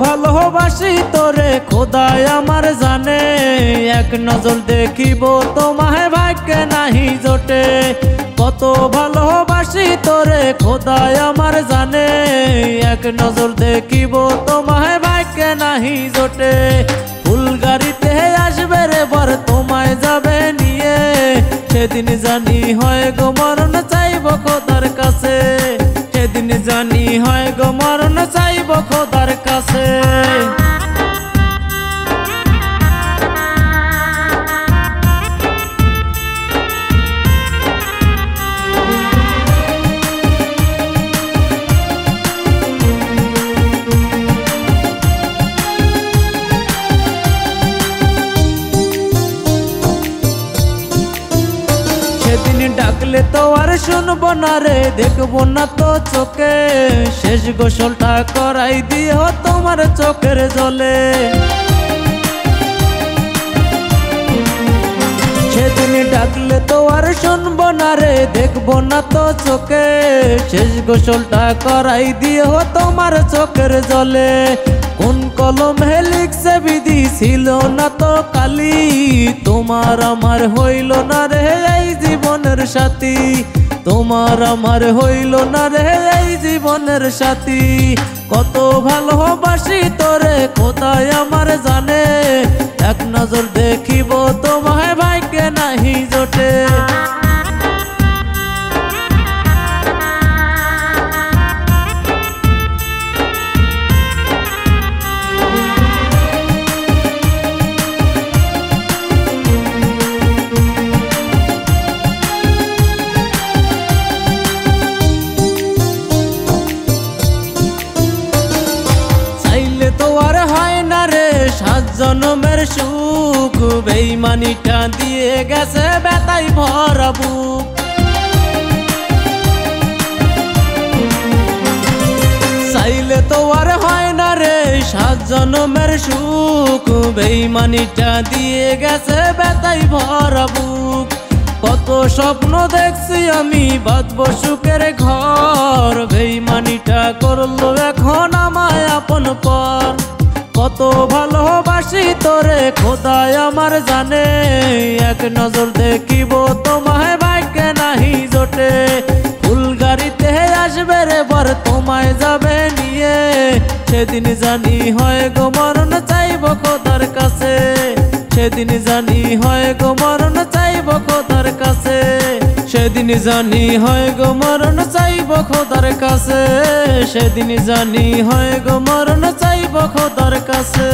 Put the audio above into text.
ভালোবাসি তোরে খোদায় আমার জানে, এক নজর দেখিব তোমায় ভাগ্যে নাহি জোটে। কত ভালোবাসি তোরে খোদায় আমার জানে, এক নজর দেখিব তোমায় ভাগ্যে নাহি জোটে। ফুল গাড়িতে আসবে রে বর তোমায় যাবে নিয়ে, সেদিন জানি হয় গো মরণ চাইব খোদার কাছে, সেদিন জানি হয় গো মরণ চাইব খোদার কাছে। সেদিন ডাকলে তো আর শুনবো না রে, দেখবো না তো চোখে, শেষ গোসলটা করাই দিও তোমার চোখের জলে। সেদিন ডাকলে তো আর শুনবো না রে, দেখবো না তো চোখে, শেষ গোসলটা করাই দিও তোমার চোখের জলে। কোন কলমে লিখছে বিধি ছিল না তো কালি, তোমার আমার হইল না রে এই জীবনের সাথী, তোমার আমার হইল না রে এই জীবনের সাথী। কত ভালোবাসি তোরে খোদায় আমার জানে, এক নজর দেখিব তোমায় ভাগ্যে নাহি জোটে। সাত জনমের সুখ বেইমানিটা দিয়ে গেছে ব্যথায় ভরা বুক, চাইলে তো আর হয় না রে সাত জনমের সুখ বেইমানিটা দিয়ে গেছে ব্যথায় ভরা বুক। কত স্বপ্ন দেখছি আমি বাঁধবো সুখের ঘর, বেইমানিটা করলো এখন আমায় আপন পর। কত ভালোবাসি তোরে খোদায় আমার জানে, এক নজর দেখিব তোমায় ভাগ্যে নাহি জোটে। ফুল গাড়িতে আসবে রে বর তোমায় যাবে নিয়ে, সেদিন জানি হয় গো মরণ চাইব খোদার কাছে, সেদিন জানি হয় গো মরণ চাইব খোদার কাছে, সেদিন জানি হয় গো মরণ চাইব খোদার কাছে, সেদিন জানি হয় গো মরণ চাইব খোদার কাছে।